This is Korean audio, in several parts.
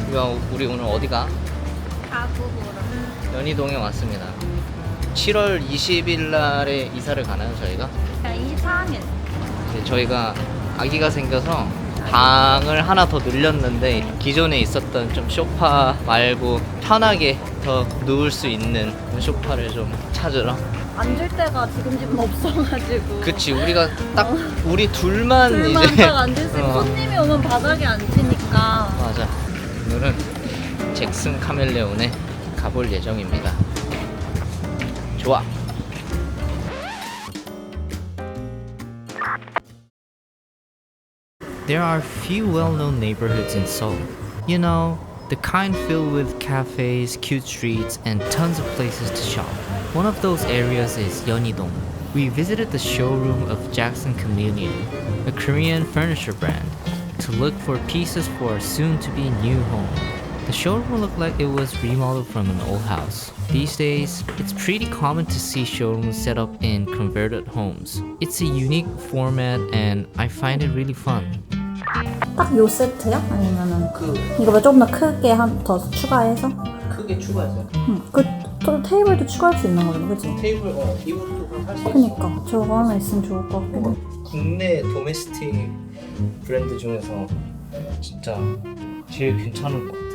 우리 오늘 어디가? 가구보러. 연희동에 왔습니다. 7월 20일 날에 이사를 가나요, 저희가? 24일. 저희가 아기가 생겨서 방을 하나 더 늘렸는데 기존에 있었던 좀 소파 말고 편하게 더 누울 수 있는 소파를 좀 찾으러. 앉을 데가 지금 집은 없어가지고. 그치, 우리가 딱 우리 둘만 이제 딱 앉을 수 있고 손님이 오면 바닥에 앉으니까. 맞아. 오늘은 잭슨 카멜레온에 가볼 예정입니다. 좋아. There are few well-known neighborhoods in Seoul. You know, the kind filled with cafes, cute streets, and tons of places to shop. One of those areas is Yeonhidong. We visited the showroom of Jackson Chameleon, a Korean furniture brand, to look for pieces for our soon-to-be new home. The showroom looked like it was remodeled from an old house. These days, it's pretty common to see showrooms set up in converted homes. It's a unique format and I find it really fun. 딱 요 세트야? 아니면은 이거 조금 더 크게 더 추가해서? 크게 추가했어요. 또 테이블도 추가할 수 있는 거잖아, 그치? 테이블 이것도 할 수 있어. 그니까 저거 하나 있으면 좋을 것 같고. 국내 도메스틱 브랜드 중에서 진짜 제일 괜찮은 것 같아.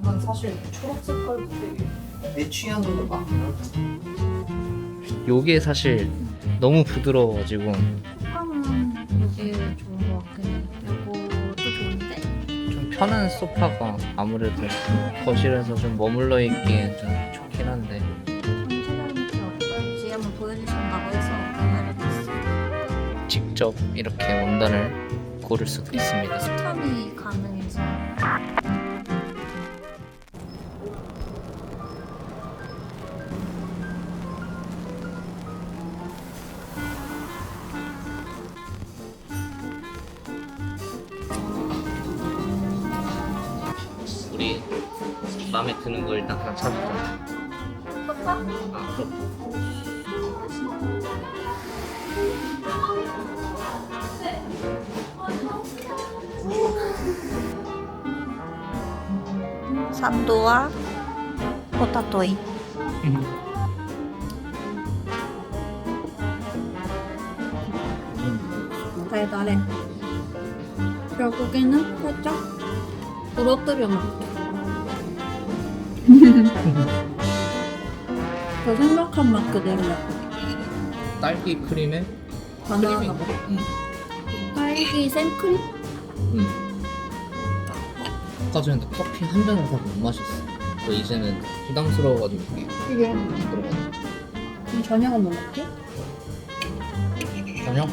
난 사실 초록 색깔도 되게 내 취향으로 맞긴 하다. 요게 사실 너무 부드러워가지고 소파는 이게 좋은 것 같긴 해. 이것도 좋은데? 좀 편한 소파가 아무래도 거실에서 좀 머물러 있기에 좀 좋긴 한데. 전체적인 어떨지 한번 보여주신다고 해서 기다려봤어요. 직접 이렇게 원단을 고를 수도 있습니다. 추천이 가능해서. 우리 마음에 드는 거 일단 하나 찾자. 소파? 아, 그럼. 산도와 포타토이. 달달해. 결국에는 살짝 부러뜨려 먹게. 저 생각한 맛 그대로야. 딸기 크림에 바나나. 응. 딸기 생크림? 응. 아까 전에 커피 한 잔을 다 못 마셨어. 이제는 부담스러워가지고 이게 이게 들어가네. 저녁은 뭐 먹지? 저녁?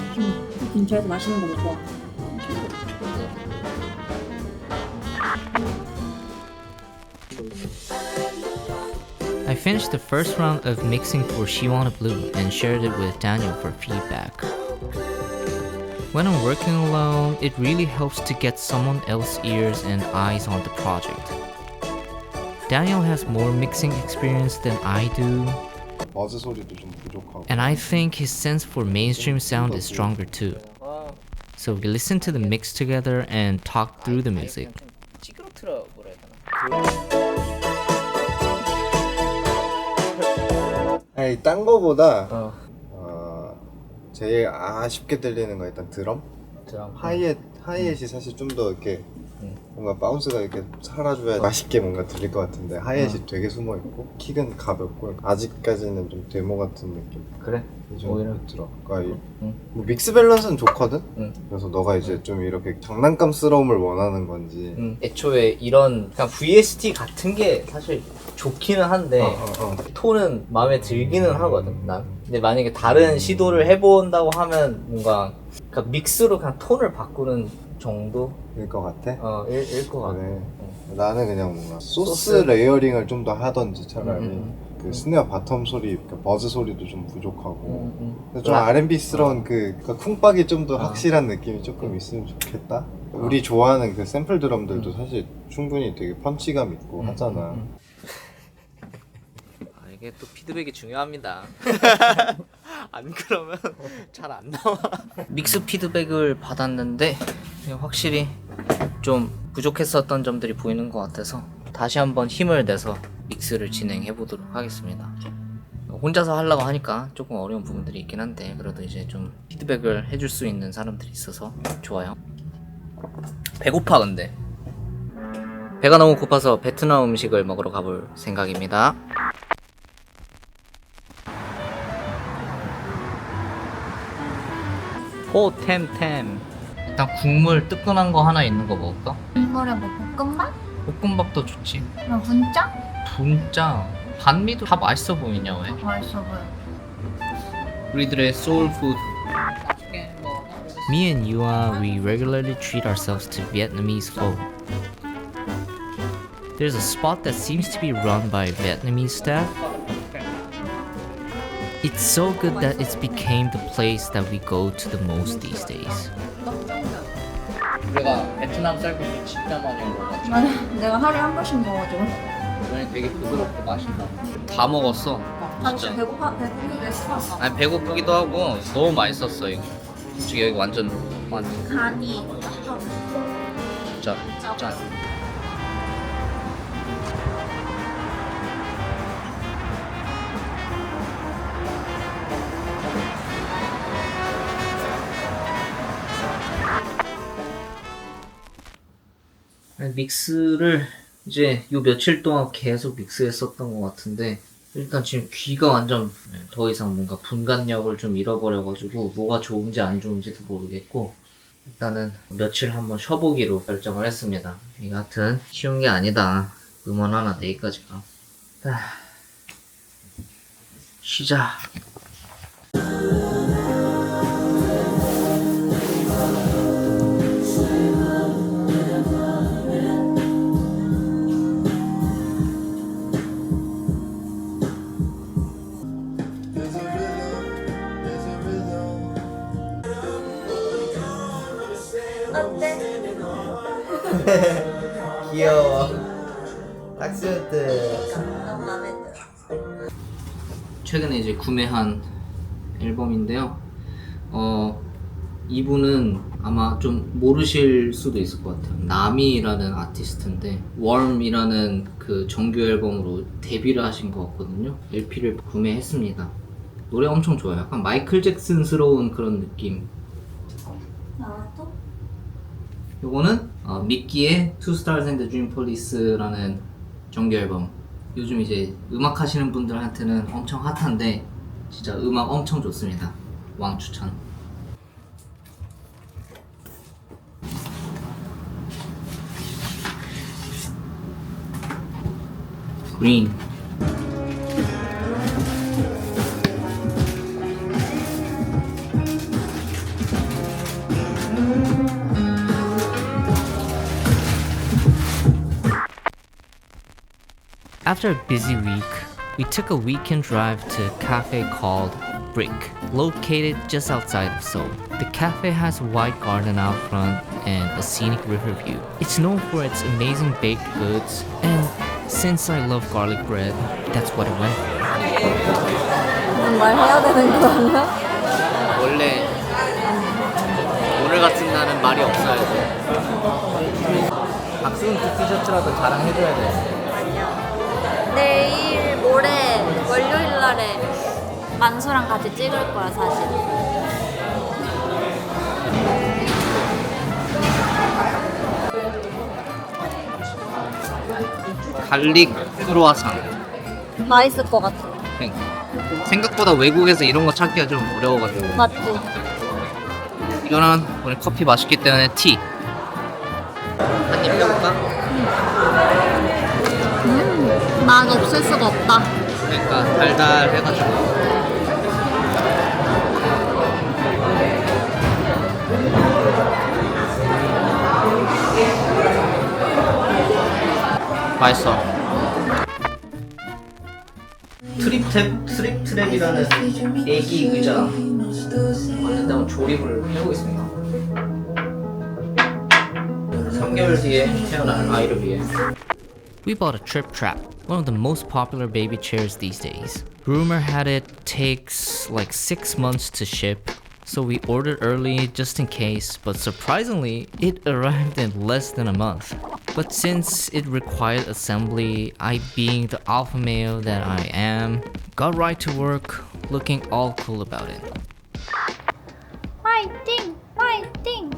근처에서 맛있는 거 먹고 와. I finished the first round of mixing for She Wanna Blue and shared it with Daniel for feedback. When I'm working alone, it really helps to get someone else's ears and eyes on the project. Daniel has more mixing experience than I do, 버즈 소리도 좀 부족하고. and I think his sense for mainstream sound is stronger too. So we listened to the mix together and talked through the music. 아니 딴 거보다 제일 아쉽게 들리는 거 일단 드럼. 하이햇이 사실 좀 더 이렇게 뭔가 바운스가 이렇게 살아줘야 맛있게 뭔가 들릴 것 같은데 하이햇이 되게 숨어 있고 킥은 가볍고 아직까지는 좀 데모 같은 느낌. 그래? 이 정도 들어. 그러니까 뭐 믹스 밸런스는 좋거든. 그래서 너가 이제 좀 이렇게 장난감스러움을 원하는 건지. 애초에 이런 그냥 VST 같은 게 사실 좋기는 한데 톤은 마음에 들기는 하거든 난. 근데 만약에 다른 시도를 해본다고 하면 뭔가 그러니까 믹스로 그냥 톤을 바꾸는 정도일 것 같아? 것 같아. 그래. 나는 그냥 뭔가 소스 레이어링을 좀 더 하던지 차라리 그 스네어 바텀 소리, 그 버즈 소리도 좀 부족하고 근데 좀 R&B스러운 그러니까 쿵박이 좀 더 확실한 느낌이 조금 있으면 좋겠다. 우리 좋아하는 그 샘플 드럼들도 사실 충분히 되게 펀치감 있고 하잖아. 이게 또 피드백이 중요합니다. 안 그러면 잘 안 나와. 믹스 피드백을 받았는데 확실히 좀 부족했었던 점들이 보이는 것 같아서 다시 한번 힘을 내서 믹스를 진행해 보도록 하겠습니다. 혼자서 하려고 하니까 조금 어려운 부분들이 있긴 한데 그래도 이제 좀 피드백을 해줄 수 있는 사람들이 있어서 좋아요. 배고파. 근데 배가 너무 고파서 베트남 음식을 먹으러 가볼 생각입니다. 호템템. 일단 국물 뜨끈한 거 하나 있는 거 먹을까? 국물에 뭐 볶음밥? 볶음밥도 좋지. 그럼 분짜? 분짜. 반미도 다 맛있어 보이냐 왜? 맛있어 보여. 우리들의 소울푸드. Me and Yua, we regularly treat ourselves to Vietnamese pho. There's a spot that seems to be run by Vietnamese staff. It's so good that it's became the place that we go to the most these days. 우리가 베트남 쌀국수 진짜 많이 먹어가지고 맞아. 내가 하루에 한 번씩 먹어줘. 이번에 되게 부드럽고 맛있다. 다 먹었어. 나 진짜 배고프기도 했어. 아니 배고프기도 하고 너무 맛있었어 이거. 솔직히 여기 완전 간이 진짜 짠. 믹스를 이제 요 며칠 동안 계속 믹스했었던 것 같은데 일단 지금 귀가 완전 더 이상 뭔가 분간력을 좀 잃어버려가지고 뭐가 좋은지 안 좋은지도 모르겠고 일단은 며칠 한번 쉬어보기로 결정을 했습니다. 이거 하여튼 쉬운 게 아니다. 음원 하나 내기까지가. 쉬자. 귀여워. 탁스트. 너무 마음에 들어. 최근에 이제 구매한 앨범인데요. 이분은 아마 좀 모르실 수도 있을 것 같아요. 나미라는 아티스트인데 웜이라는 그 정규 앨범으로 데뷔를 하신 것 같거든요. LP를 구매했습니다. 노래 엄청 좋아요. 약간 마이클 잭슨스러운 그런 느낌. 나왔어? 요거는 미끼의 Two Stars and the Dream Police라는 정규 앨범. 요즘 이제 음악 하시는 분들한테는 엄청 핫한데 진짜 음악 엄청 좋습니다. 왕 추천. 그린. After a busy week, we took a weekend drive to a cafe called Brick, located just outside of Seoul. The cafe has a wide garden out front and a scenic river view. It's known for its amazing baked goods, and since I love garlic bread, that's what I went for. 무슨 말 해야 되는 거 아니야? 원래 오늘 같은 날은 말이 없어야지. 박수은 그 티셔츠라도 자랑해줘야 돼. 내일 모레 월요일 날에 만수랑 같이 찍을 거야 사실. 갈릭 크로와상. 맛있을 것 같아. 생각보다 외국에서 이런 거 찾기가 좀 어려워가지고. 맞지? 이거는 오늘 커피 마셨기 때문에 티. 한 입 해볼까? 맛 없을 수가 없다. 그러니까 달달해가지고. 맛있어. 트립트랩이라는 애기 의자 일단 조립을 해보겠습니다. 3개월 뒤에 태어날 아이를 위해. We bought a Trip Trap, one of the most popular baby chairs these days. Rumor had it takes like 6 months to ship, so we ordered early just in case, but surprisingly, it arrived in less than a month. But since it required assembly, I, being the alpha male that I am, got right to work, looking all cool about it. 화이팅! 화이팅!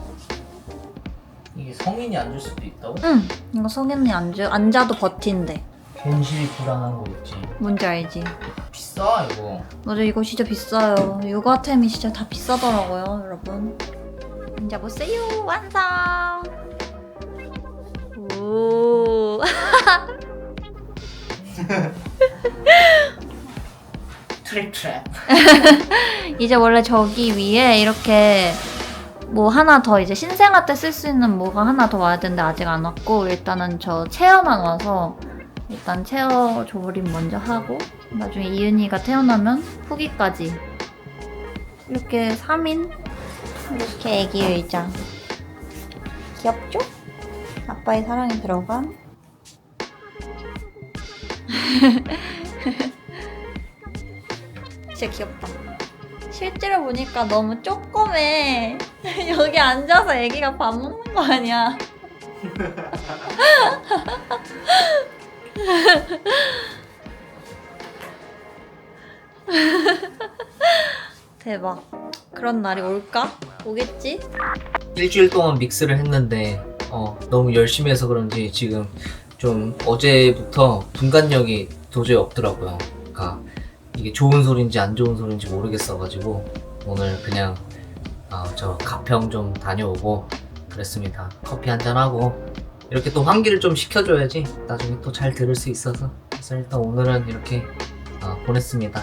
이게 성인이 앉을 수도 있다고? 응, 이거 성현이 앉아도 버틴대. 현실이 불안한 거 있지. 뭔지 알지? 비싸 이거. 맞아, 이거 진짜 비싸요. 육아템이 진짜 다 비싸더라고요, 여러분. 앉아보세요, 완성! 오. 트랩. 이제 원래 저기 위에 이렇게 뭐 하나 더 이제 신생아 때 쓸 수 있는 뭐가 하나 더 와야 되는데 아직 안 왔고, 일단은 저 체어만 와서 일단 체어 조립 먼저 하고, 나중에 이은이가 태어나면 후기까지 이렇게 3인 이렇게 애기 의자. 귀엽죠? 아빠의 사랑이 들어간. 진짜 귀엽다. 실제로 보니까 너무 쪼꼬매. 여기 앉아서 애기가 밥 먹는 거 아니야? 대박. 그런 날이 올까? 오겠지? 일주일 동안 믹스를 했는데 너무 열심히 해서 그런지 지금 좀 어제부터 분간력이 도저히 없더라고요. 그러니까 이게 좋은 소리인지 안 좋은 소리인지 모르겠어가지고 오늘 그냥 저 가평 좀 다녀오고 그랬습니다. 커피 한잔하고 이렇게 또 환기를 좀 시켜줘야지 나중에 또 잘 들을 수 있어서. 그래서 일단 오늘은 이렇게 보냈습니다.